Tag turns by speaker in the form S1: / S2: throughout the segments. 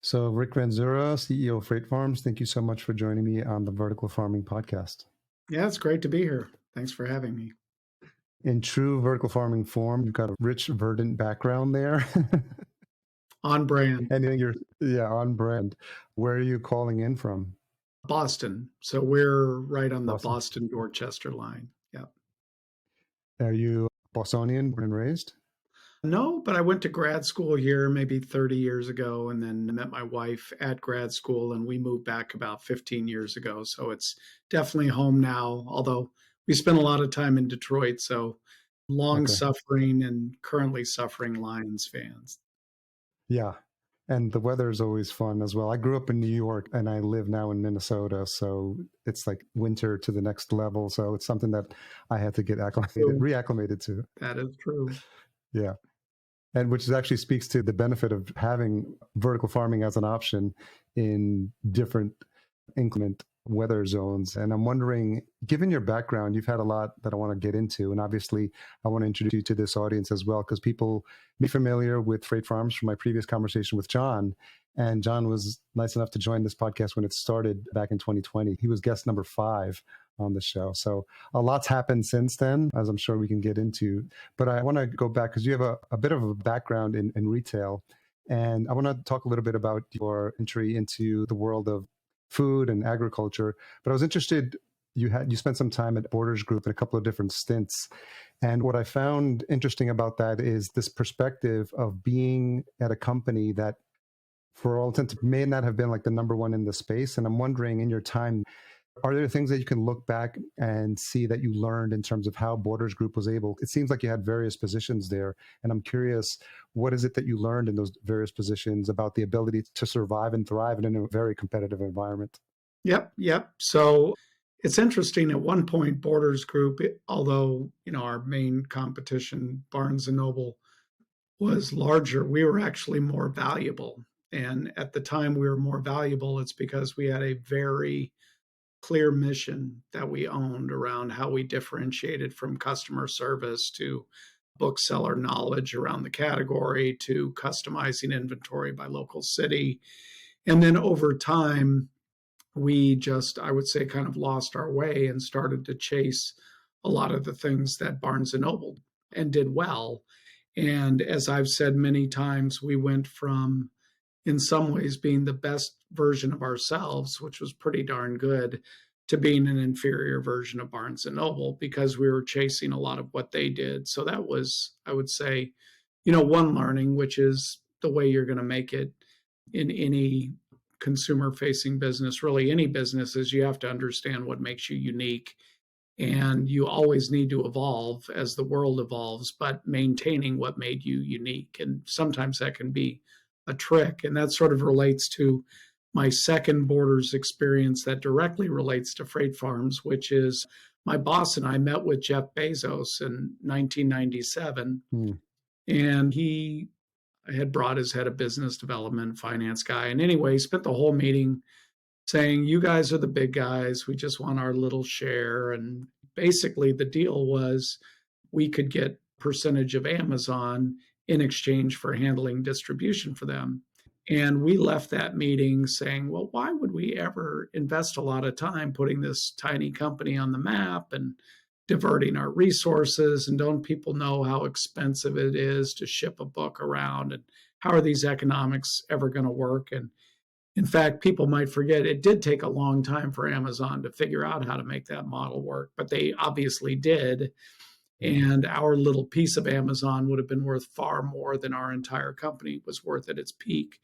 S1: So, Rick Vanzura, CEO of Freight Farms, thank you so much for joining me on the Vertical Farming Podcast.
S2: Yeah, it's great to be here. Thanks for having me.
S1: In true vertical farming form, you've got a rich, verdant background there.
S2: On brand.
S1: And on brand. Where are you calling in from?
S2: Boston. So we're right on the
S1: Boston.
S2: Boston-Dorchester line. Yep.
S1: Are you Bostonian, born and raised?
S2: No, but I went to grad school here maybe 30 years ago and then met my wife at grad school and we moved back about 15 years ago. So it's definitely home now, although we spent a lot of time in Detroit. So long suffering and currently suffering Lions fans.
S1: Yeah. And the weather is always fun as well. I grew up in New York and I live now in Minnesota. So it's like winter to the next level. So it's something that I had to get reacclimated to.
S2: That is true.
S1: Yeah. And which actually speaks to the benefit of having vertical farming as an option in different inclement weather zones. And I'm wondering, given your background, you've had a lot that I want to get into. And obviously, I want to introduce you to this audience as well, because people may be familiar with Freight Farms from my previous conversation with John. And John was nice enough to join this podcast when it started back in 2020. He was guest number 5 on the show. So a lot's happened since then, as I'm sure we can get into. But I want to go back because you have a bit of a background in retail. And I want to talk a little bit about your entry into the world of food and agriculture. But I was interested, you spent some time at Borders Group in a couple of different stints. And what I found interesting about that is this perspective of being at a company that, for all intents, may not have been like the number one in the space. And I'm wondering, in your time, are there things that you can look back and see that you learned in terms of how Borders Group was able? It seems like you had various positions there. And I'm curious, what is it that you learned in those various positions about the ability to survive and thrive in a very competitive environment?
S2: Yep. So it's interesting. At one point, Borders Group, although our main competition, Barnes and Noble, was larger, we were actually more valuable. And at the time we were more valuable, it's because we had a very clear mission that we owned around how we differentiated from customer service to bookseller knowledge around the category to customizing inventory by local city. And then over time, we just, I would say, kind of lost our way and started to chase a lot of the things that Barnes and Noble and did well. And as I've said many times, we went from, in some ways, being the best version of ourselves, which was pretty darn good, to being an inferior version of Barnes and Noble because we were chasing a lot of what they did. So that was, I would say, one learning, which is the way you're going to make it in any consumer-facing business, really any business, is you have to understand what makes you unique. And you always need to evolve as the world evolves, but maintaining what made you unique. And sometimes that can be a trick. And that sort of relates to my second Borders experience that directly relates to Freight Farms, which is my boss and I met with Jeff Bezos in 1997. And he had brought his head of business development, finance guy. And anyway, he spent the whole meeting saying, you guys are the big guys. We just want our little share. And basically the deal was we could get percentage of Amazon in exchange for handling distribution for them. And we left that meeting saying, well, why would we ever invest a lot of time putting this tiny company on the map and diverting our resources? And don't people know how expensive it is to ship a book around? And how are these economics ever going to work? And in fact, people might forget it did take a long time for Amazon to figure out how to make that model work, but they obviously did. And our little piece of Amazon would have been worth far more than our entire company was worth at its peak.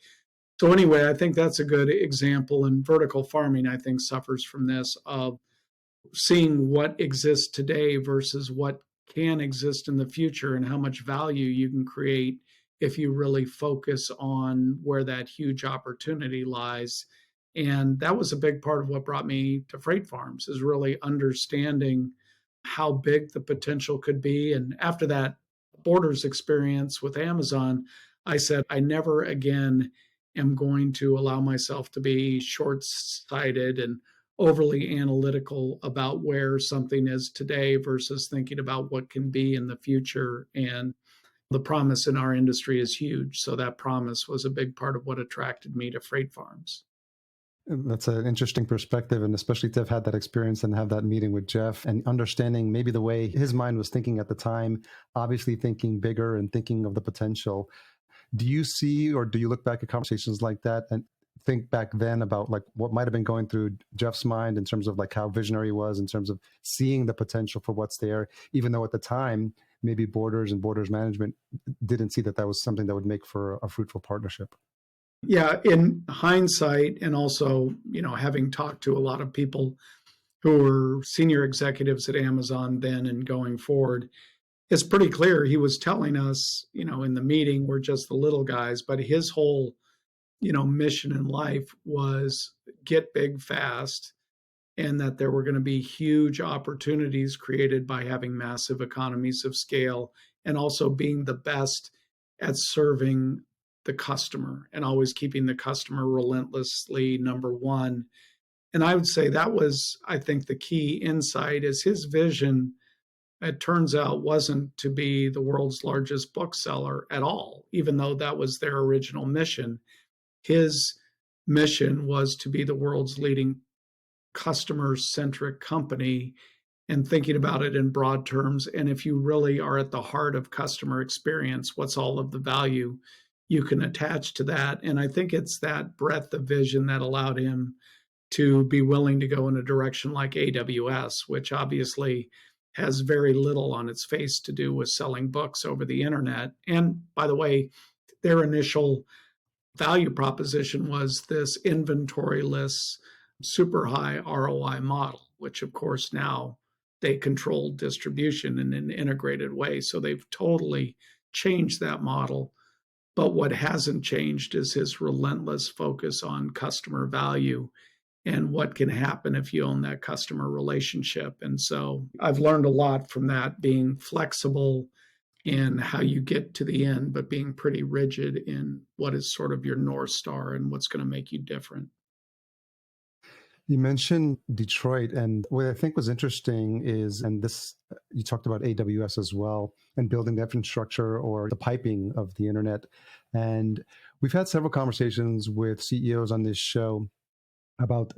S2: So anyway, I think that's a good example. And vertical farming, I think, suffers from this of seeing what exists today versus what can exist in the future and how much value you can create if you really focus on where that huge opportunity lies. And that was a big part of what brought me to Freight Farms, is really understanding how big the potential could be. And after that Borders experience with Amazon, I said, I never again am going to allow myself to be short-sighted and overly analytical about where something is today versus thinking about what can be in the future. And The promise in our industry is huge. So that promise was a big part of what attracted me to freight farms.
S1: That's an interesting perspective, and especially to have had that experience and have that meeting with Jeff and understanding maybe the way his mind was thinking at the time, obviously thinking bigger and thinking of the potential. Do you see, or do you look back at conversations like that and think back then about like what might have been going through Jeff's mind in terms of like how visionary he was in terms of seeing the potential for what's there, even though at the time maybe Borders and Borders management didn't see that that was something that would make for a fruitful partnership?
S2: Yeah, in hindsight, and also, having talked to a lot of people who were senior executives at Amazon then and going forward, it's pretty clear he was telling us, in the meeting, we're just the little guys, but his whole, mission in life was get big fast, and that there were going to be huge opportunities created by having massive economies of scale and also being the best at serving the customer and always keeping the customer relentlessly number one. And I would say that was, I think, the key insight is his vision, it turns out, wasn't to be the world's largest bookseller at all, even though that was their original mission. His mission was to be the world's leading customer-centric company, and thinking about it in broad terms. And if you really are at the heart of customer experience, what's all of the value you can attach to that? And I think it's that breadth of vision that allowed him to be willing to go in a direction like AWS, which obviously has very little on its face to do with selling books over the internet. And by the way, their initial value proposition was this inventoryless, super high ROI model, which of course now they control distribution in an integrated way. So they've totally changed that model. But what hasn't changed is his relentless focus on customer value and what can happen if you own that customer relationship. And so I've learned a lot from that, being flexible in how you get to the end, but being pretty rigid in what is sort of your North Star and what's going to make you different.
S1: You mentioned Detroit, and what I think was interesting is, and this, you talked about AWS as well, and building the infrastructure or the piping of the internet. And we've had several conversations with CEOs on this show about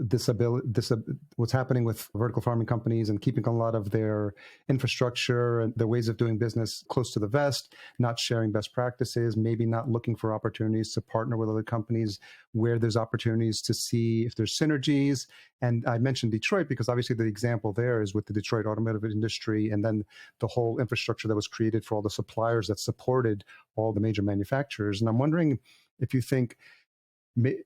S1: what's happening with vertical farming companies and keeping a lot of their infrastructure and their ways of doing business close to the vest, not sharing best practices, maybe not looking for opportunities to partner with other companies where there's opportunities to see if there's synergies. And I mentioned Detroit because obviously the example there is with the Detroit automotive industry and then the whole infrastructure that was created for all the suppliers that supported all the major manufacturers. And I'm wondering if you think,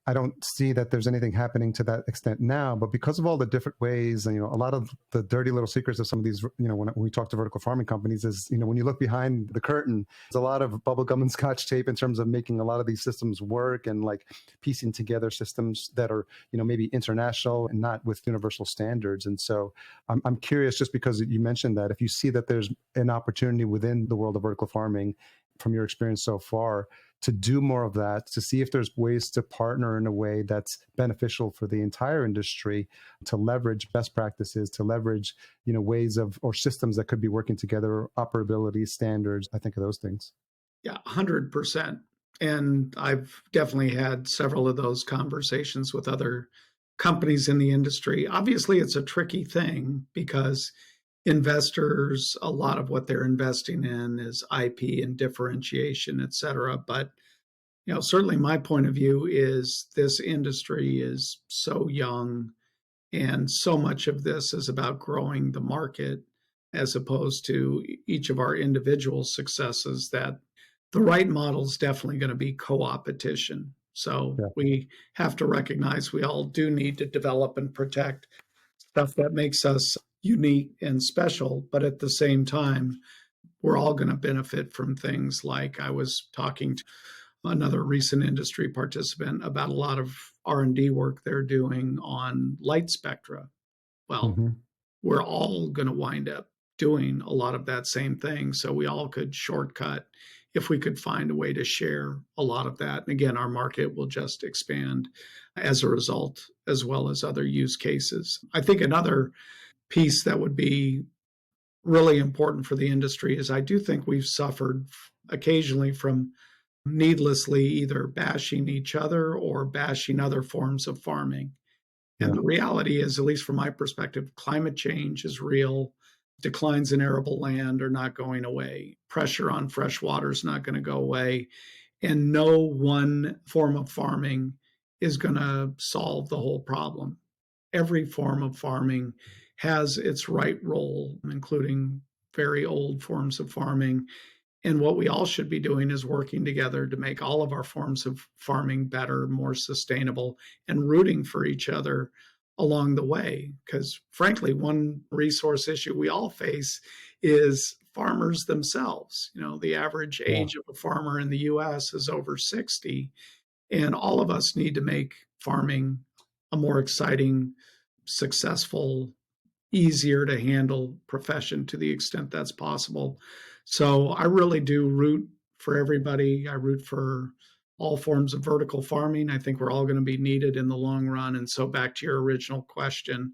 S1: I don't see that there's anything happening to that extent now, but because of all the different ways, and, a lot of the dirty little secrets of some of these, when we talk to vertical farming companies is, when you look behind the curtain, there's a lot of bubble gum and scotch tape in terms of making a lot of these systems work and like piecing together systems that are, maybe international and not with universal standards. And so I'm curious, just because you mentioned that, if you see that there's an opportunity within the world of vertical farming from your experience so far, to do more of that, to see if there's ways to partner in a way that's beneficial for the entire industry, to leverage best practices, to leverage, ways of or systems that could be working together, operability standards. I think of those things.
S2: Yeah, 100%. And I've definitely had several of those conversations with other companies in the industry. Obviously, it's a tricky thing because investors, a lot of what they're investing in is IP and differentiation, et cetera. But, certainly my point of view is this industry is so young, and so much of this is about growing the market as opposed to each of our individual successes, that the right model is definitely going to be co-opetition. So
S1: Yeah.
S2: we have to recognize we all do need to develop and protect stuff that makes us unique and special, but at the same time, we're all going to benefit from things like, I was talking to another recent industry participant about a lot of R&D work they're doing on light spectra. Well,
S1: Mm-hmm.
S2: we're all going to wind up doing a lot of that same thing. So we all could shortcut if we could find a way to share a lot of that. And again, our market will just expand as a result, as well as other use cases. I think another piece that would be really important for the industry is I do think we've suffered occasionally from needlessly either bashing each other or bashing other forms of farming. And
S1: Yeah.
S2: the reality is, at least from my perspective, climate change is real. Declines in arable land are not going away. Pressure on fresh water is not going to go away. And no one form of farming is going to solve the whole problem. Every form of farming has its right role, including very old forms of farming. And what we all should be doing is working together to make all of our forms of farming better, more sustainable, and rooting for each other along the way. Because frankly, one resource issue we all face is farmers themselves. You know, the average
S1: Yeah.
S2: age of a farmer in the US is over 60, and all of us need to make farming a more exciting, successful, easier to handle profession to the extent that's possible. So I really do root for everybody. I root for all forms of vertical farming. I think we're all going to be needed in the long run. And so back to your original question,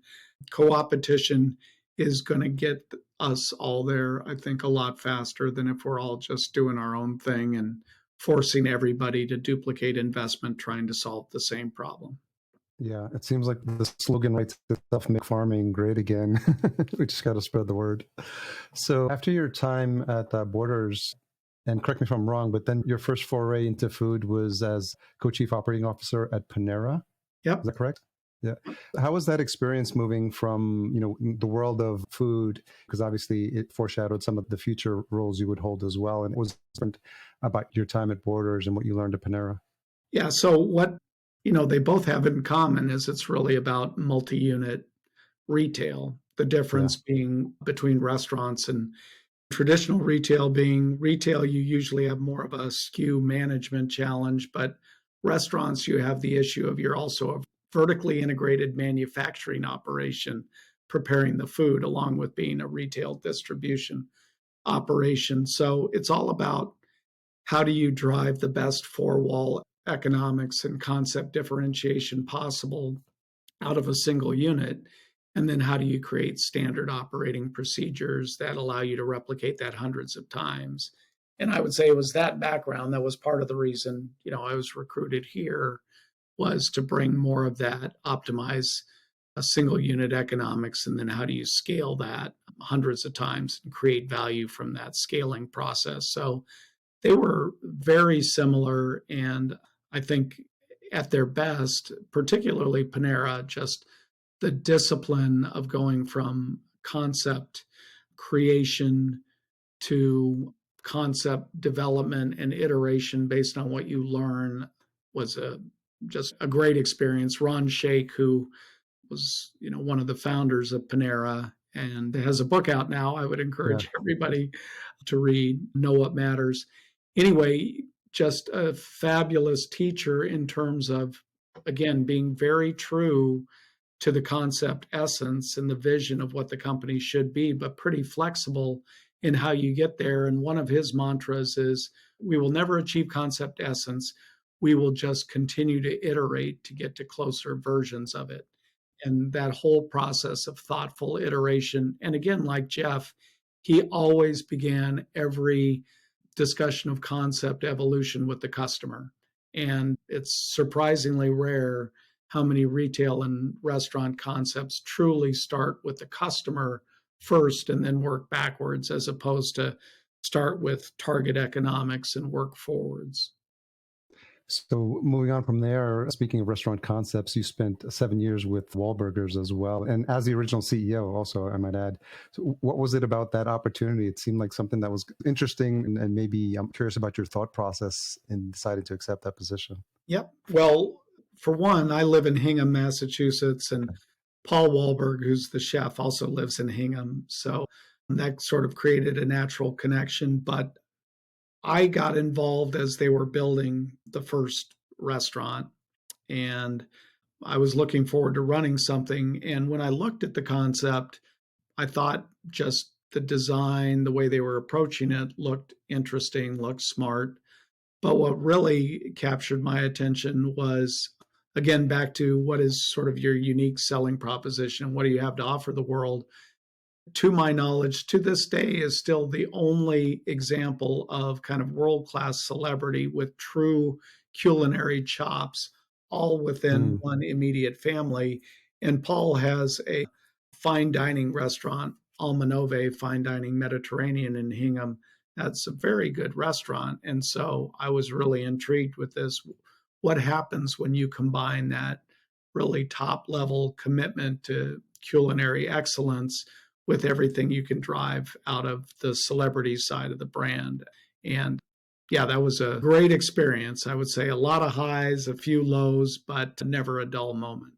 S2: co-opetition is going to get us all there, I think, a lot faster than if we're all just doing our own thing and forcing everybody to duplicate investment trying to solve the same problem.
S1: Yeah, it seems like the slogan writes itself, make farming great again. We just got to spread the word. So after your time at Borders, and correct me if I'm wrong, but then your first foray into food was as co-chief operating officer at Panera.
S2: Yep.
S1: Is that correct? Yeah. How was that experience moving from, the world of food? Because obviously it foreshadowed some of the future roles you would hold as well. And it was different about your time at Borders and what you learned at Panera.
S2: Yeah. So what they both have in common is it's really about multi-unit retail. The difference being between restaurants and traditional retail being retail, you usually have more of a SKU management challenge, but restaurants, you have the issue of you're also a vertically integrated manufacturing operation preparing the food along with being a retail distribution operation. So it's all about how do you drive the best four-wall economics and concept differentiation possible out of a single unit? And then how do you create standard operating procedures that allow you to replicate that hundreds of times? And I would say it was that background that was part of the reason, I was recruited here, was to bring more of that, optimize a single unit economics, and then how do you scale that hundreds of times and create value from that scaling process? So they were very similar. And I think at their best, particularly Panera, just the discipline of going from concept creation to concept development and iteration based on what you learn was just a great experience. Ron Shaich, who was one of the founders of Panera and has a book out now, I would encourage everybody to read, Know What Matters. Anyway, just a fabulous teacher in terms of, again, being very true to the concept essence and the vision of what the company should be, but pretty flexible in how you get there. And one of his mantras is, we will never achieve concept essence. We will just continue to iterate to get to closer versions of it. And that whole process of thoughtful iteration. And again, like Jeff, he always began every discussion of concept evolution with the customer. And it's surprisingly rare how many retail and restaurant concepts truly start with the customer first and then work backwards, as opposed to start with target economics and work forwards.
S1: So moving on from there, speaking of restaurant concepts, you spent 7 years with Wahlburgers as well. And as the original CEO also, I might add. So what was it about that opportunity? It seemed like something that was interesting, and maybe I'm curious about your thought process in deciding to accept that position.
S2: Yep. Well, for one, I live in Hingham, Massachusetts, and Paul Wahlberg, who's the chef, also lives in Hingham. So that sort of created a natural connection. But I got involved as they were building the first restaurant, and I was looking forward to running something. And when I looked at the concept, I thought just the design, the way they were approaching it looked interesting, looked smart. But what really captured my attention was, again, back to what is sort of your unique selling proposition. What do you have to offer the world? to my knowledge, to this day, is still the only example of kind of world class celebrity with true culinary chops, all within
S1: Mm.
S2: one immediate family. And Paul has a fine dining restaurant, Almanove Fine Dining Mediterranean in Hingham. That's a very good restaurant. And so I was really intrigued with this. What happens when you combine that really top level commitment to culinary excellence with everything you can drive out of the celebrity side of the brand? And yeah, that was a great experience. I would say a lot of highs, a few lows, but never a dull moment.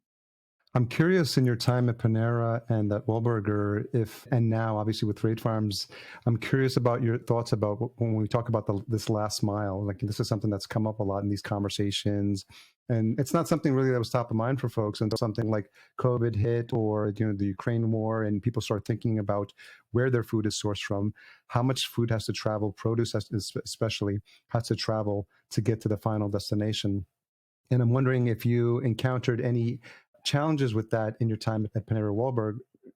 S1: I'm curious in your time at Panera and at Wahlburger, if and now obviously with Trade Farms, I'm curious about your thoughts about when we talk about this last mile. Like this is something that's come up a lot in these conversations, and it's not something really that was top of mind for folks until something like COVID hit, or the Ukraine war, and people start thinking about where their food is sourced from, how much food has to travel, produce especially has to travel to get to the final destination. And I'm wondering if you encountered any challenges with that in your time at Panera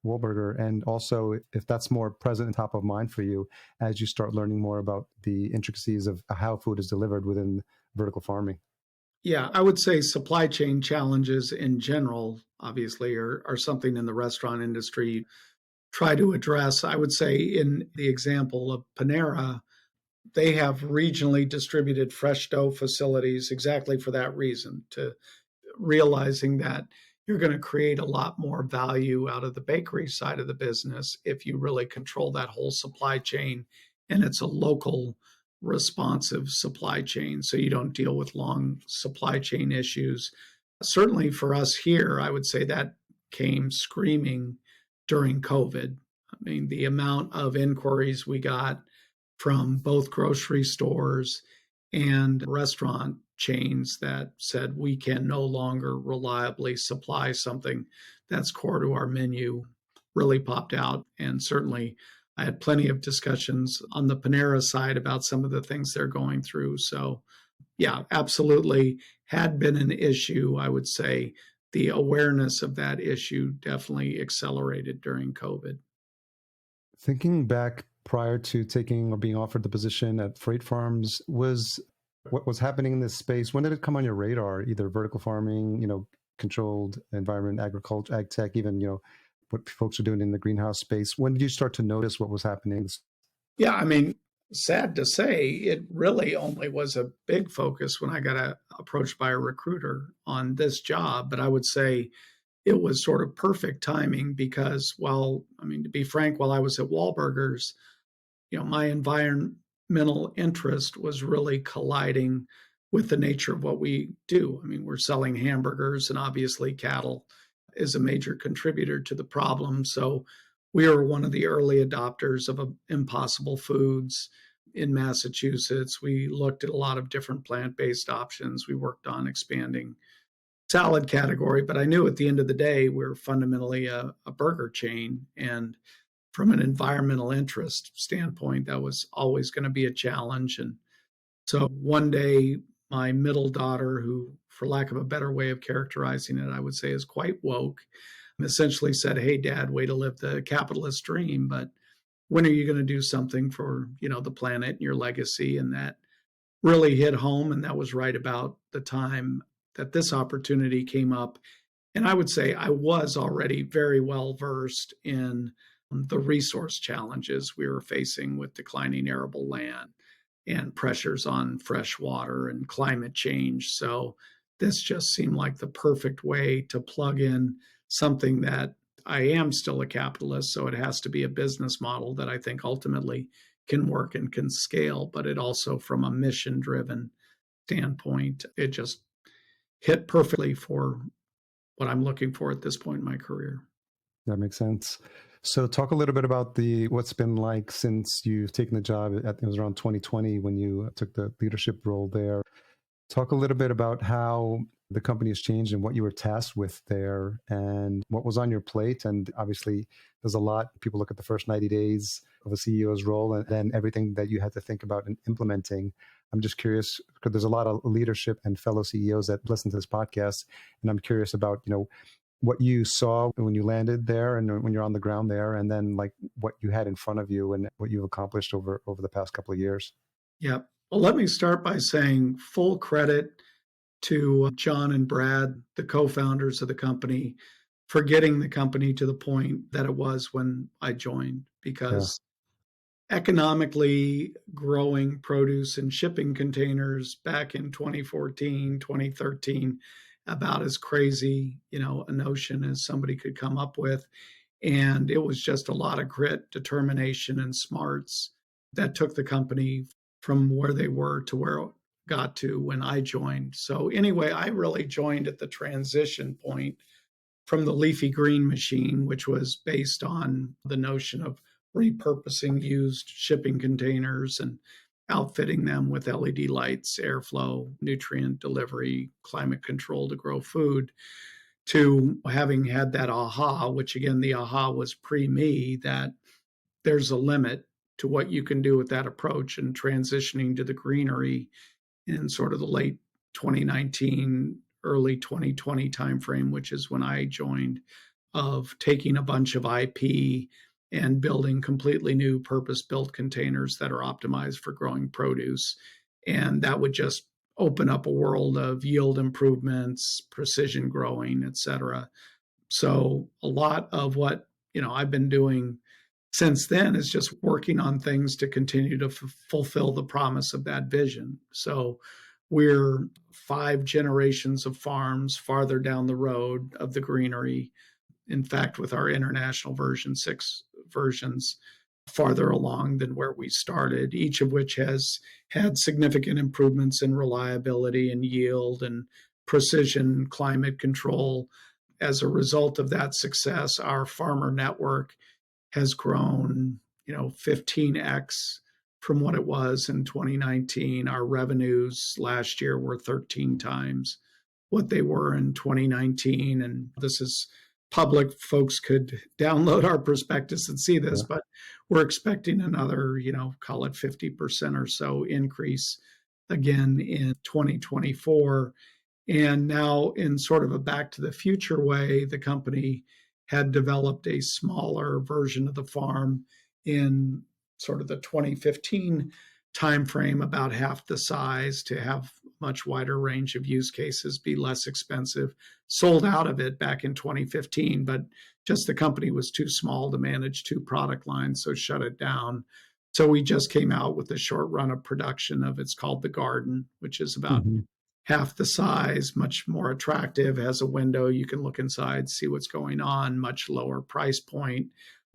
S1: Wahlburger, and also if that's more present and top of mind for you as you start learning more about the intricacies of how food is delivered within vertical farming.
S2: Yeah, I would say supply chain challenges in general, obviously, are something in the restaurant industry try to address. I would say in the example of Panera, they have regionally distributed fresh dough facilities exactly for that reason, to realizing that you're going to create a lot more value out of the bakery side of the business if you really control that whole supply chain, and it's a local responsive supply chain so you don't deal with long supply chain issues. Certainly for us here, I would say that came screaming during COVID. I mean, the amount of inquiries we got from both grocery stores and restaurant chains that said we can no longer reliably supply something that's core to our menu really popped out. And certainly I had plenty of discussions on the Panera side about some of the things they're going through. So yeah, absolutely had been an issue. I would say the awareness of that issue definitely accelerated during COVID.
S1: Thinking back prior to taking or being offered the position at Freight Farms, was what was happening in this space, when did it come on your radar? Either vertical farming, controlled environment, agriculture, ag tech, even, what folks are doing in the greenhouse space. When did you start to notice what was happening?
S2: Yeah, I mean, sad to say, it really only was a big focus when I got approached by a recruiter on this job. But I would say it was sort of perfect timing because, to be frank, while I was at Wahlburgers, my environmental interest was really colliding with the nature of what we do. I mean, we're selling hamburgers, and obviously cattle is a major contributor to the problem. So we were one of the early adopters of Impossible Foods in Massachusetts. We looked at a lot of different plant-based options. We worked on expanding salad category, but I knew at the end of the day, we're fundamentally a burger chain. And from an environmental interest standpoint, that was always going to be a challenge. And so one day, my middle daughter, who, for lack of a better way of characterizing it, I would say is quite woke, essentially said, "Hey, Dad, way to live the capitalist dream, but when are you going to do something for, the planet and your legacy?" And that really hit home. And that was right about the time that this opportunity came up. And I would say I was already very well versed in the resource challenges we were facing with declining arable land and pressures on fresh water and climate change. So this just seemed like the perfect way to plug in something that I am still a capitalist. So it has to be a business model that I think ultimately can work and can scale, but it also, from a mission driven standpoint, it just hit perfectly for what I'm looking for at this point in my career.
S1: That makes sense. So talk a little bit about what's been like since you've taken the job. It was around 2020 when you took the leadership role there. Talk a little bit about how the company has changed and what you were tasked with there and what was on your plate. And obviously, there's a lot. People look at the first 90 days of a CEO's role and then everything that you had to think about in implementing. I'm just curious because there's a lot of leadership and fellow CEOs that listen to this podcast. And I'm curious about, what you saw when you landed there and when you're on the ground there, and then like what you had in front of you and what you've accomplished over the past couple of years?
S2: Yep. Well, let me start by saying full credit to John and Brad, the co-founders of the company, for getting the company to the point that it was when I joined,
S1: Yeah.
S2: because economically growing produce and shipping containers back in 2014, 2013, about as crazy, a notion as somebody could come up with. And it was just a lot of grit, determination, and smarts that took the company from where they were to where it got to when I joined. So, anyway, I really joined at the transition point from the leafy green machine, which was based on the notion of repurposing used shipping containers and outfitting them with LED lights, airflow, nutrient delivery, climate control to grow food, to having had that aha, which again, the aha was pre me, that there's a limit to what you can do with that approach, and transitioning to the greenery in sort of the late 2019, early 2020 timeframe, which is when I joined, of taking a bunch of IP and building completely new purpose-built containers that are optimized for growing produce. And that would just open up a world of yield improvements, precision growing, et cetera. So a lot of what I've been doing since then is just working on things to continue to fulfill the promise of that vision. So we're 5 generations of farms farther down the road of the greenery. In fact, with our international version, 6 versions farther along than where we started, each of which has had significant improvements in reliability and yield and precision climate control. As a result of that success, our farmer network has grown, 15x from what it was in 2019. Our revenues last year were 13 times what they were in 2019. And this is public. Folks could download our prospectus and see this,
S1: Yeah.
S2: but we're expecting another, call it 50% or so increase again in 2024. And now, in sort of a back to the future way, the company had developed a smaller version of the farm in sort of the 2015 timeframe, about half the size, to have much wider range of use cases, be less expensive. Sold out of it back in 2015, but just the company was too small to manage 2 product lines, so shut it down. So we just came out with a short run of production of, it's called the Garden, which is about half the size, much more attractive, has a window you can look inside, see what's going on, much lower price point.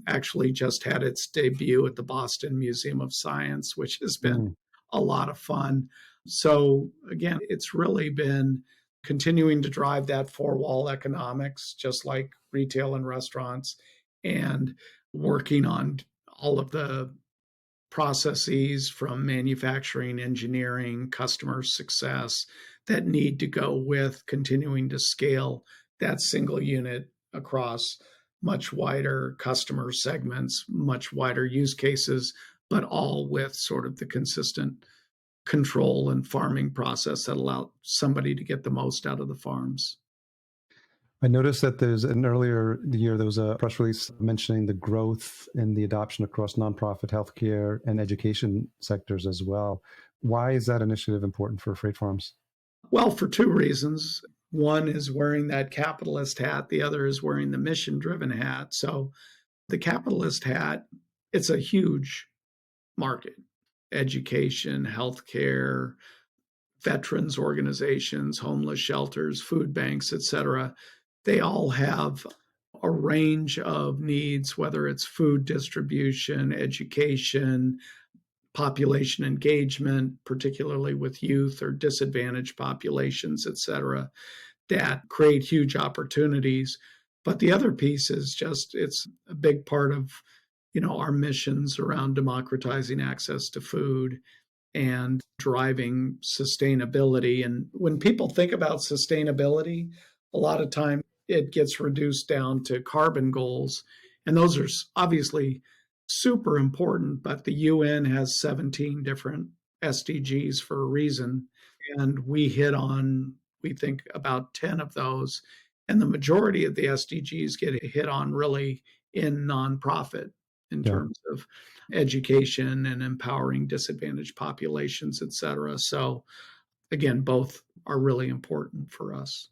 S2: Actually just had its debut at the Boston Museum of Science, which has been a lot of fun. So again, it's really been continuing to drive that 4-wall economics, just like retail and restaurants, and working on all of the processes from manufacturing, engineering, customer success that need to go with continuing to scale that single unit across much wider customer segments, much wider use cases, but all with sort of the consistent control and farming process that allow somebody to get the most out of the farms.
S1: I noticed that there's an earlier year, there was a press release mentioning the growth in the adoption across nonprofit, healthcare, and education sectors as well. Why is that initiative important for freight farms?
S2: Well, for 2 reasons. One is wearing that capitalist hat. The other is wearing the mission-driven hat. So the capitalist hat, it's a huge market. Education, healthcare, veterans organizations, homeless shelters, food banks, et cetera. They all have a range of needs, whether it's food distribution, education, population engagement, particularly with youth or disadvantaged populations, et cetera, that create huge opportunities. But the other piece is just, it's a big part of, our missions around democratizing access to food and driving sustainability. And when people think about sustainability, a lot of time it gets reduced down to carbon goals. And those are obviously super important, but the UN has 17 different SDGs for a reason. And we hit on, we think, about 10 of those. And the majority of the SDGs get hit on really in nonprofit in
S1: Yeah.
S2: terms of education and empowering disadvantaged populations, et cetera. So again, both are really important for us.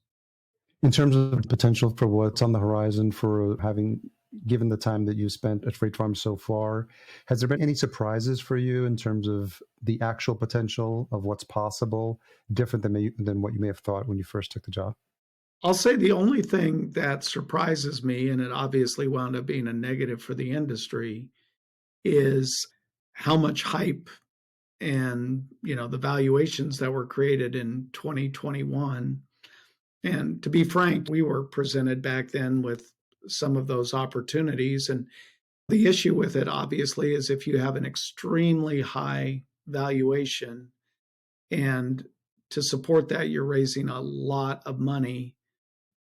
S1: In terms of potential for what's on the horizon for having, given the time that you spent at Freight Farm so far, has there been any surprises for you in terms of the actual potential of what's possible, different than what you may have thought when you first took the job?
S2: I'll say the only thing that surprises me, and it obviously wound up being a negative for the industry, is how much hype and the valuations that were created in 2021. And to be frank, we were presented back then with some of those opportunities. And the issue with it, obviously, is if you have an extremely high valuation and to support that, you're raising a lot of money,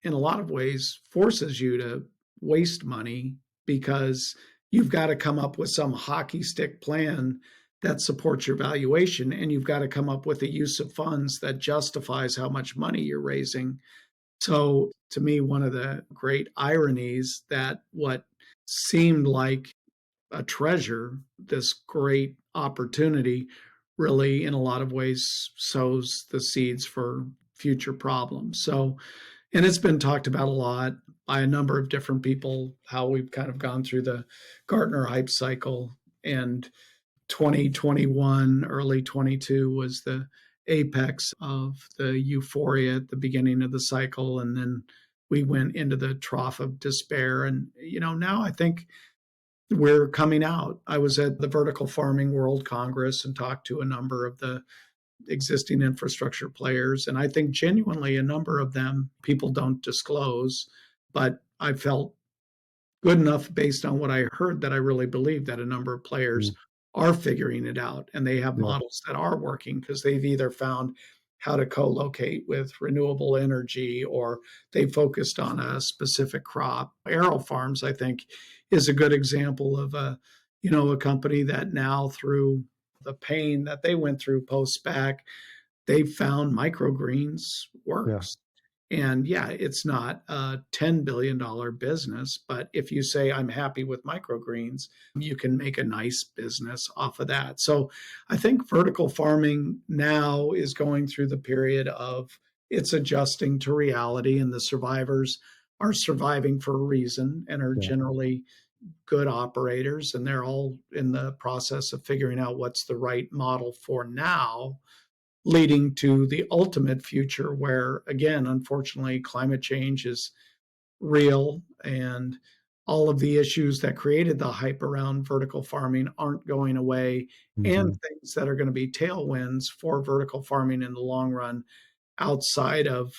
S2: in a lot of ways, forces you to waste money because you've got to come up with some hockey stick plan that supports your valuation. And you've got to come up with a use of funds that justifies how much money you're raising. So to me, one of the great ironies that what seemed like a treasure, this great opportunity, really in a lot of ways sows the seeds for future problems. So, and it's been talked about a lot by a number of different people, how we've kind of gone through the Gartner hype cycle, and 2021, early 22 was the apex of the euphoria at the beginning of the cycle. And then we went into the trough of despair. And, now I think we're coming out. I was at the Vertical Farming World Congress and talked to a number of the existing infrastructure players. And I think genuinely a number of them people don't disclose, but I felt good enough based on what I heard that I really believe that a number of players
S1: Mm,
S2: are figuring it out and they have
S1: yeah.
S2: models that are working because they've either found how to co-locate with renewable energy or they focused on a specific crop. Arrow Farms, I think, is a good example of a company that now through the pain that they went through post SPAC, they found microgreens
S1: Yeah.
S2: works. And yeah, it's not a $10 billion business, but if you say, I'm happy with microgreens, you can make a nice business off of that. So I think vertical farming now is going through the period of it's adjusting to reality, and the survivors are surviving for a reason and are
S1: Yeah.
S2: generally good operators. And they're all in the process of figuring out what's the right model for now, leading to the ultimate future where, again, unfortunately, climate change is real and all of the issues that created the hype around vertical farming aren't going away, and
S1: Hmm.
S2: things that are going to be tailwinds for vertical farming in the long run outside of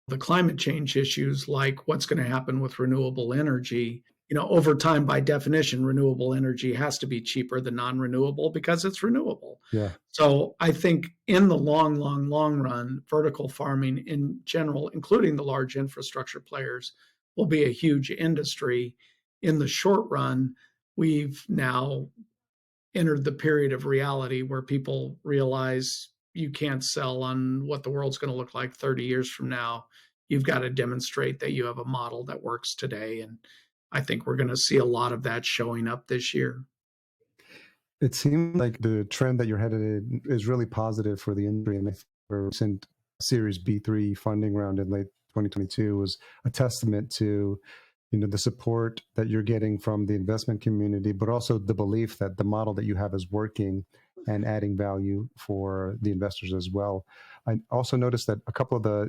S2: the climate change issues, like what's going to happen with renewable energy. Over time, by definition, renewable energy has to be cheaper than non-renewable because it's renewable.
S1: Yeah.
S2: So I think in the long, long, long run, vertical farming in general, including the large infrastructure players, will be a huge industry. In the short run, we've now entered the period of reality where people realize you can't sell on what the world's going to look like 30 years from now. You've got to demonstrate that you have a model that works today. And I think we're going to see a lot of that showing up this year.
S1: It seems like the trend that you're headed in is really positive for the industry. And I think the recent Series B3 funding round in late 2022 was a testament to the support that you're getting from the investment community, but also the belief that the model that you have is working and adding value for the investors as well. I also noticed that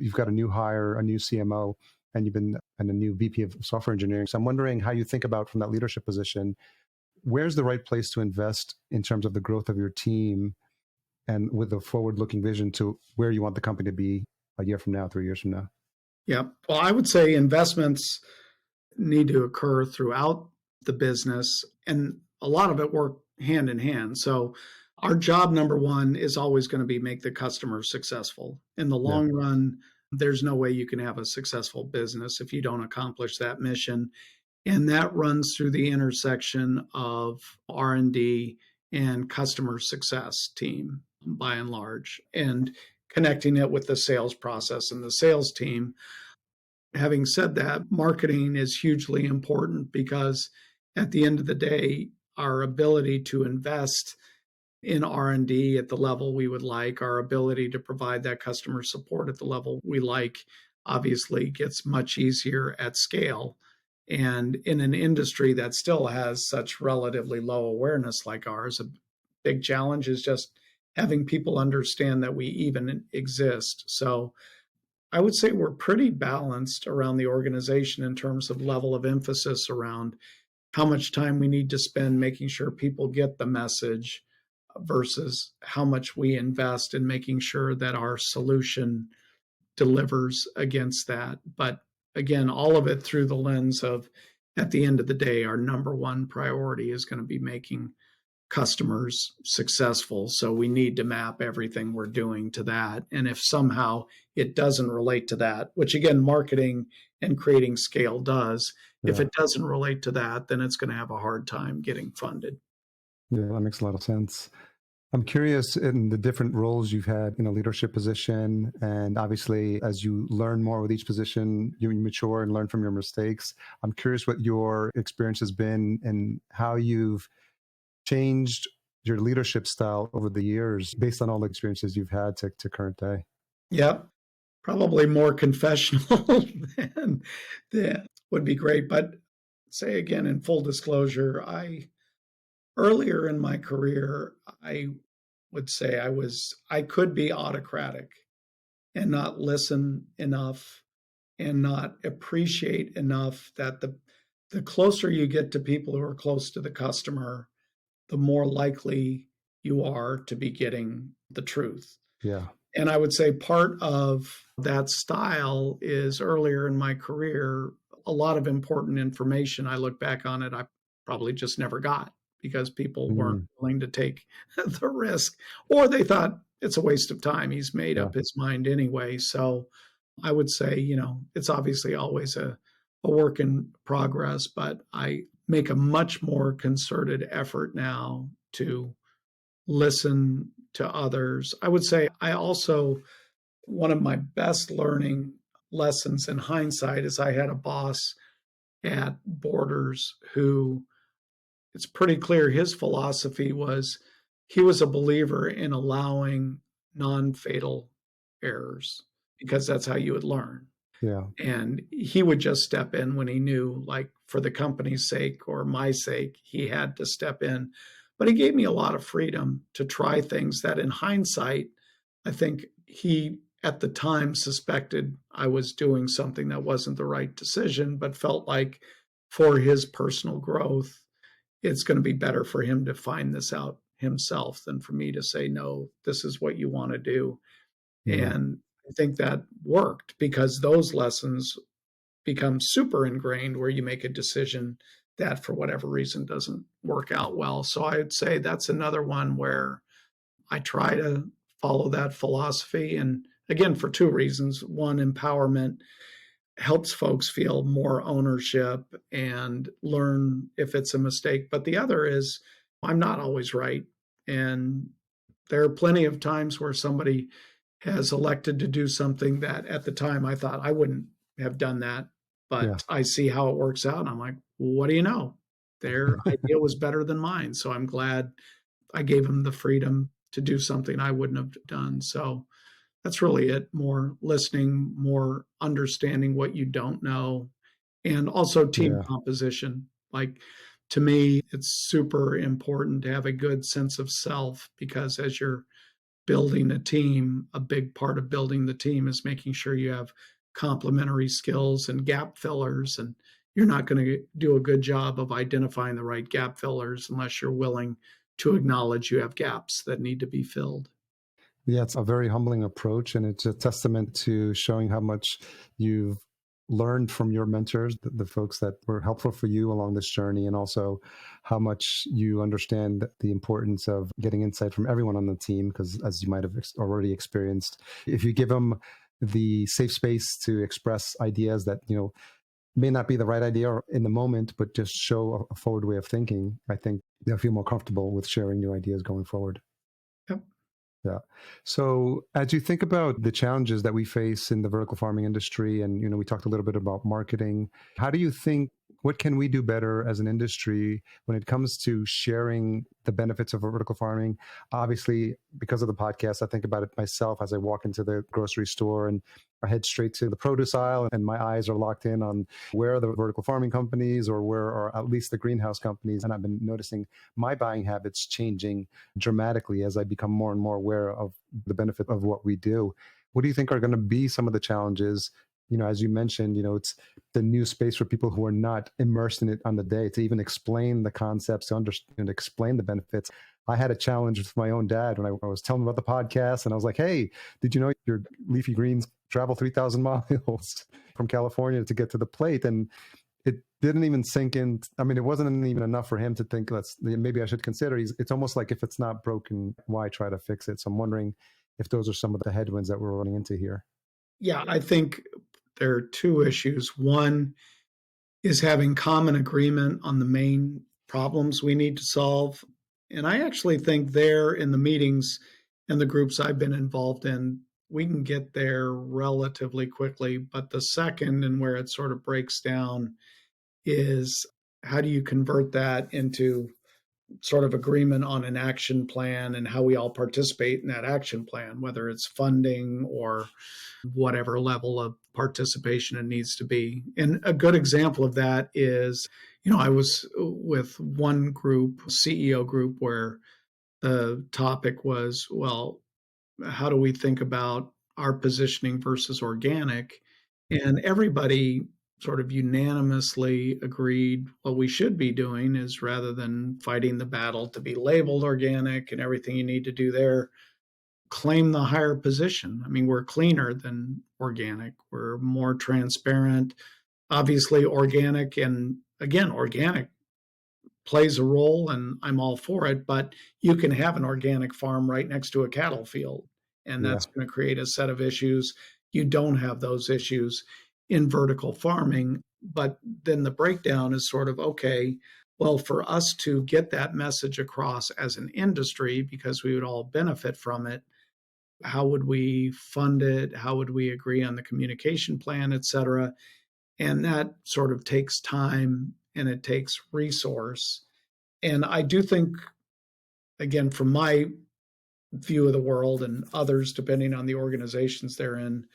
S1: you've got a new hire, a new CMO, and a new VP of software engineering. So I'm wondering how you think about from that leadership position, where's the right place to invest in terms of the growth of your team and with a forward-looking vision to where you want the company to be a year from now, 3 years from now?
S2: Yeah. Well, I would say investments need to occur throughout the business, and a lot of it work hand in hand. So our job number one is always going to be make the customer successful. In the
S1: Yeah.
S2: long run, there's no way you can have a successful business if you don't accomplish that mission. And that runs through the intersection of R&D and customer success team by and large, and connecting it with the sales process and the sales team. Having said that, marketing is hugely important because at the end of the day, our ability to invest in R&D at the level we would like, our ability to provide that customer support at the level we like, obviously gets much easier at scale. And in an industry that still has such relatively low awareness like ours, a big challenge is just having people understand that we even exist. So I would say we're pretty balanced around the organization in terms of level of emphasis around how much time we need to spend making sure people get the message versus how much we invest in making sure that our solution delivers against that. But again, all of it through the lens of, at the end of the day, our number one priority is going to be making customers successful. So we need to map everything we're doing to that. And if somehow it doesn't relate to that, which again, marketing and creating scale does, if
S1: Yeah.
S2: it doesn't relate to that, then it's going to have a hard time getting funded.
S1: Yeah, that makes a lot of sense. I'm curious in the different roles you've had in a leadership position. And obviously, as you learn more with each position, you mature and learn from your mistakes. I'm curious what your experience has been and how you've changed your leadership style over the years based on all the experiences you've had to current day.
S2: Yeah, probably more confessional than would be great. But say again, in full disclosure, I earlier in my career, I would say I could be autocratic and not listen enough and not appreciate enough that the closer you get to people who are close to the customer, the more likely you are to be getting the truth.
S1: Yeah.
S2: And I would say part of that style is earlier in my career, a lot of important information. I look back on it, I probably just never got because people weren't
S1: Mm,
S2: willing to take the risk, or they thought it's a waste of time. He's made
S1: yeah.
S2: up his mind anyway. So I would say, it's obviously always a work in progress, but I make a much more concerted effort now to listen to others. I would say I also, one of my best learning lessons in hindsight is I had a boss at Borders who, it's pretty clear his philosophy was he was a believer in allowing non-fatal errors because that's how you would learn.
S1: Yeah.
S2: And he would just step in when he knew, like, for the company's sake or my sake, he had to step in. But he gave me a lot of freedom to try things that, in hindsight, I think he at the time suspected I was doing something that wasn't the right decision, but felt like for his personal growth, it's going to be better for him to find this out himself than for me to say, no, this is what you want to do.
S1: Yeah.
S2: And I think that worked because those lessons become super ingrained where you make a decision that for whatever reason doesn't work out well. So I'd say that's another one where I try to follow that philosophy. And again, for two reasons. One, empowerment helps folks feel more ownership and learn if it's a mistake. But the other is I'm not always right. And there are plenty of times where somebody has elected to do something that at the time I thought I wouldn't have done that,
S1: Yeah.
S2: but I see how it works out. And I'm like, what do you know? Their idea was better than mine. So I'm glad I gave them the freedom to do something I wouldn't have done. So that's really it. More listening, more understanding what you don't know, and also team
S1: Yeah.
S2: composition. Like, to me, it's super important to have a good sense of self because as you're building a team, a big part of building the team is making sure you have complementary skills and gap fillers. And you're not going to do a good job of identifying the right gap fillers unless you're willing to acknowledge you have gaps that need to be filled.
S1: Yeah, it's a very humbling approach, and it's a testament to showing how much you've learned from your mentors, the folks that were helpful for you along this journey, and also how much you understand the importance of getting insight from everyone on the team. Because as you might have already experienced, if you give them the safe space to express ideas that may not be the right idea or in the moment, but just show a forward way of thinking, I think they'll feel more comfortable with sharing new ideas going forward.
S2: Yep.
S1: Yeah. So as you think about the challenges that we face in the vertical farming industry, and we talked a little bit about marketing, how do you think what can we do better as an industry when it comes to sharing the benefits of vertical farming? Obviously, because of the podcast, I think about it myself as I walk into the grocery store and I head straight to the produce aisle and my eyes are locked in on where are the vertical farming companies or where are at least the greenhouse companies. And I've been noticing my buying habits changing dramatically as I become more and more aware of the benefit of what we do. What do you think are going to be some of the challenges? As you mentioned, it's the new space for people who are not immersed in it on the day to even explain the concepts, to understand, explain the benefits. I had a challenge with my own dad when I was telling him about the podcast, and I was like, "Hey, did you know your leafy greens travel 3,000 miles from California to get to the plate?" And it didn't even sink in. I mean, it wasn't even enough for him to think maybe I should consider. It's almost like if it's not broken, why try to fix it? So I'm wondering if those are some of the headwinds that we're running into here.
S2: Yeah, I think there are two issues. One is having common agreement on the main problems we need to solve. And I actually think there in the meetings and the groups I've been involved in, we can get there relatively quickly. But the second, and where it sort of breaks down, is how do you convert that into sort of agreement on an action plan and how we all participate in that action plan, whether it's funding or whatever level of participation it needs to be. And a good example of that is, I was with one group, CEO group, where the topic was, well, how do we think about our positioning versus organic? And everybody sort of unanimously agreed what we should be doing is, rather than fighting the battle to be labeled organic and everything you need to do there, claim the higher position. I mean, we're cleaner than organic. We're more transparent. Obviously, organic, and again, organic plays a role, and I'm all for it, but you can have an organic farm right next to a cattle field, and
S1: Yeah.
S2: that's going to create a set of issues. You don't have those issues in vertical farming. But then the breakdown is sort of, okay, well, for us to get that message across as an industry, because we would all benefit from it, how would we fund it? How would we agree on the communication plan, et cetera? And that sort of takes time and it takes resource. And I do think, again, from my view of the world, and others, depending on the organizations they're in,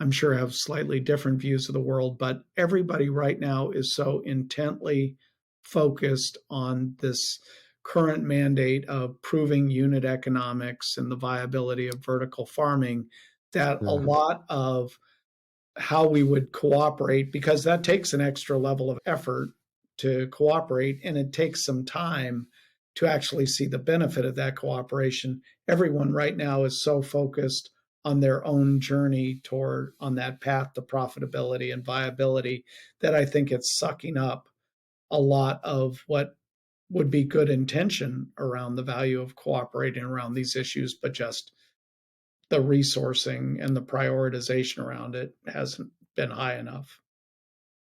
S2: I'm sure have slightly different views of the world, but everybody right now is so intently focused on this current mandate of proving unit economics and the viability of vertical farming that a
S1: Yeah.
S2: lot of how we would cooperate, because that takes an extra level of effort to cooperate, and it takes some time to actually see the benefit of that cooperation. Everyone right now is so focused on their own journey toward on that path to profitability and viability that I think it's sucking up a lot of what would be good intention around the value of cooperating around these issues, but just the resourcing and the prioritization around it hasn't been high enough.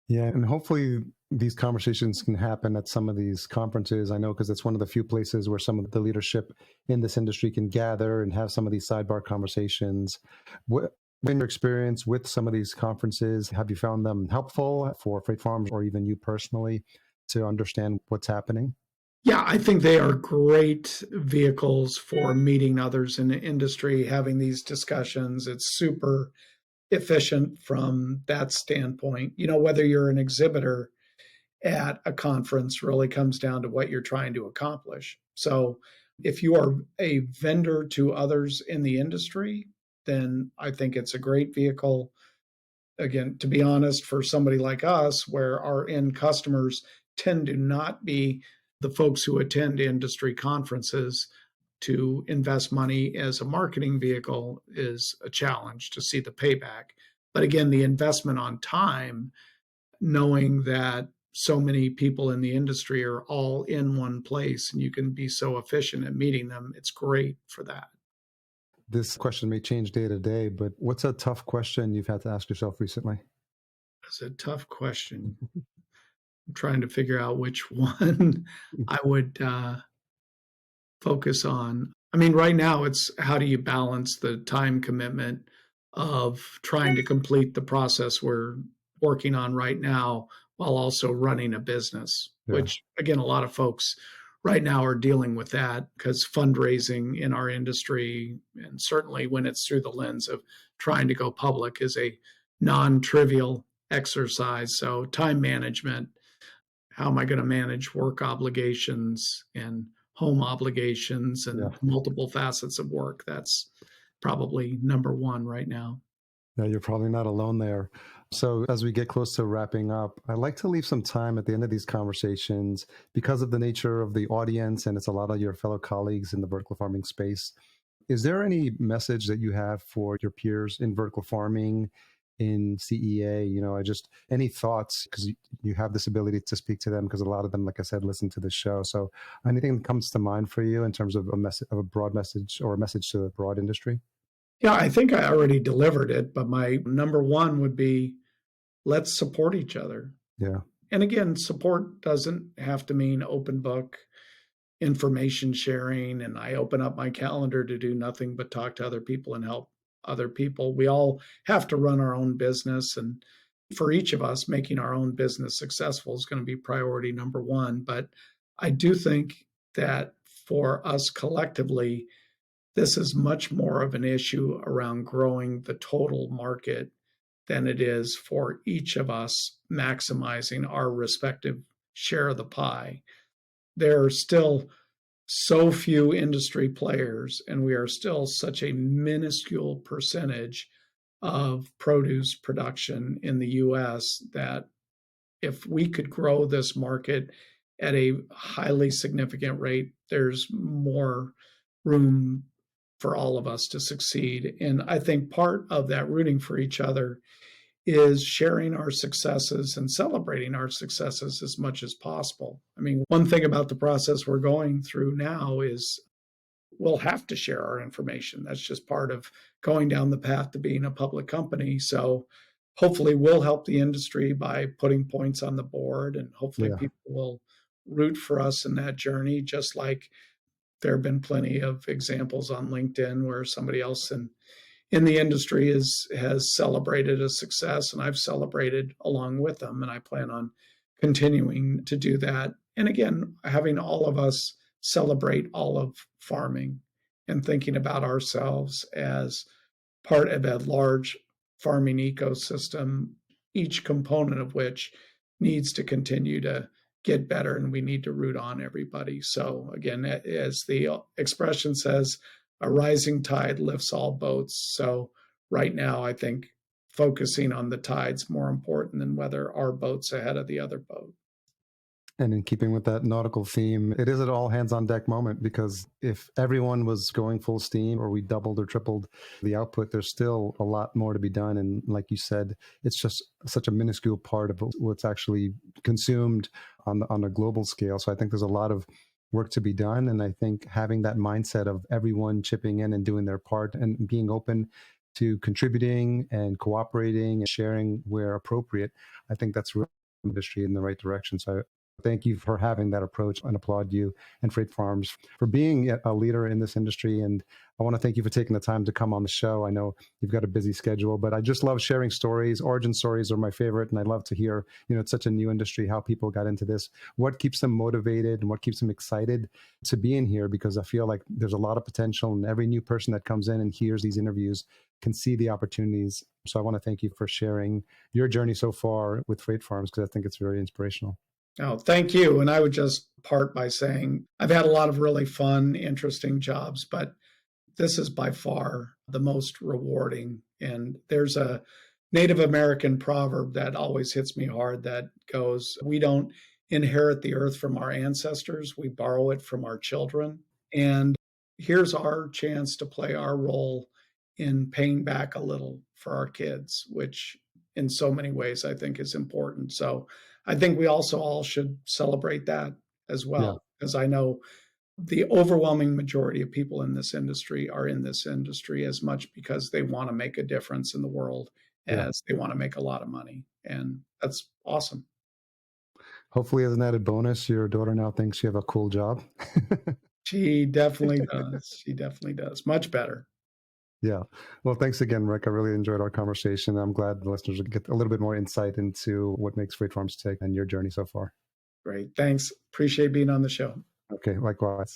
S1: Yeah. And hopefully these conversations can happen at some of these conferences. I know because it's one of the few places where some of the leadership in this industry can gather and have some of these sidebar conversations. What, in your experience with some of these conferences, have you found them helpful for freight farms or even you personally to understand what's happening?
S2: Yeah, I think they are great vehicles for meeting others in the industry, having these discussions. It's super efficient from that standpoint. Whether you're an exhibitor at a conference really comes down to what you're trying to accomplish. So if you are a vendor to others in the industry, then I think it's a great vehicle. Again, to be honest, for somebody like us, where our end customers tend to not be the folks who attend industry conferences, to invest money as a marketing vehicle is a challenge to see the payback. But again, the investment on time, knowing that so many people in the industry are all in one place and you can be so efficient at meeting them, it's great for that.
S1: This question may change day to day, but what's a tough question you've had to ask yourself recently?
S2: It's a tough question. I'm trying to figure out which one I would focus on. I mean, right now it's how do you balance the time commitment of trying to complete the process we're working on right now while also running a business,
S1: Yeah.
S2: which again, a lot of folks right now are dealing with that because fundraising in our industry, and certainly when it's through the lens of trying to go public, is a non trivial exercise. So, time management, how am I going to manage work obligations and home obligations
S1: Yeah.
S2: and multiple facets of work? That's probably number one right now.
S1: Yeah, you're probably not alone there. So, as we get close to wrapping up, I like to leave some time at the end of these conversations because of the nature of the audience, and it's a lot of your fellow colleagues in the vertical farming space. Is there any message that you have for your peers in vertical farming, in CEA? I just, any thoughts, because you have this ability to speak to them, because a lot of them, like I said, listen to the show. So, anything that comes to mind for you in terms of a message, of a broad message, or a message to the broad industry?
S2: Yeah, I think I already delivered it, but my number one would be let's support each other.
S1: Yeah.
S2: And again, support doesn't have to mean open book information sharing and I open up my calendar to do nothing but talk to other people and help other people. We all have to run our own business. And for each of us, making our own business successful is going to be priority number one. But I do think that for us collectively, this is much more of an issue around growing the total market than it is for each of us maximizing our respective share of the pie. There are still so few industry players, and we are still such a minuscule percentage of produce production in the US that if we could grow this market at a highly significant rate, there's more room for all of us to succeed. And I think part of that rooting for each other is sharing our successes and celebrating our successes as much as possible. I mean, one thing about the process we're going through now is we'll have to share our information. That's just part of going down the path to being a public company. So hopefully we'll help the industry by putting points on the board, and hopefully
S1: Yeah.
S2: people will root for us in that journey, just like there have been plenty of examples on LinkedIn where somebody else in the industry has celebrated a success, and I've celebrated along with them, and I plan on continuing to do that. And again, having all of us celebrate all of farming and thinking about ourselves as part of a large farming ecosystem, each component of which needs to continue to get better, and we need to root on everybody. So again, as the expression says, a rising tide lifts all boats. So right now, I think focusing on the tide's more important than whether our boat's ahead of the other boat.
S1: And in keeping with that nautical theme, it is an all hands on deck moment, because if everyone was going full steam or we doubled or tripled the output, there's still a lot more to be done. And like you said, it's just such a minuscule part of what's actually consumed on a global scale. So I think there's a lot of work to be done. And I think having that mindset of everyone chipping in and doing their part and being open to contributing and cooperating and sharing where appropriate, I think that's really industry in the right direction. So thank you for having that approach, and applaud you and Freight Farms for being a leader in this industry. And I want to thank you for taking the time to come on the show. I know you've got a busy schedule, but I just love sharing stories. Origin stories are my favorite. And I love to hear, it's such a new industry, how people got into this, what keeps them motivated and what keeps them excited to be in here, because I feel like there's a lot of potential, and every new person that comes in and hears these interviews can see the opportunities. So I want to thank you for sharing your journey so far with Freight Farms, because I think it's very inspirational.
S2: Oh, thank you. And I would just part by saying I've had a lot of really fun, interesting jobs, but this is by far the most rewarding. And there's a Native American proverb that always hits me hard that goes, we don't inherit the earth from our ancestors, we borrow it from our children. And here's our chance to play our role in paying back a little for our kids, which in so many ways I think is important. So I think we also all should celebrate that as
S1: Yeah.
S2: well, because I know the overwhelming majority of people in this industry are in this industry as much because they want to make a difference in the world
S1: Yeah.
S2: as they want to make a lot of money. And that's awesome.
S1: Hopefully, as an added bonus, your daughter now thinks you have a cool job.
S2: She definitely does. She definitely does. Much better.
S1: Yeah. Well, thanks again, Rick. I really enjoyed our conversation. I'm glad the listeners will get a little bit more insight into what makes freight farms tick and your journey so far.
S2: Great. Thanks. Appreciate being on the show.
S1: Okay. Likewise.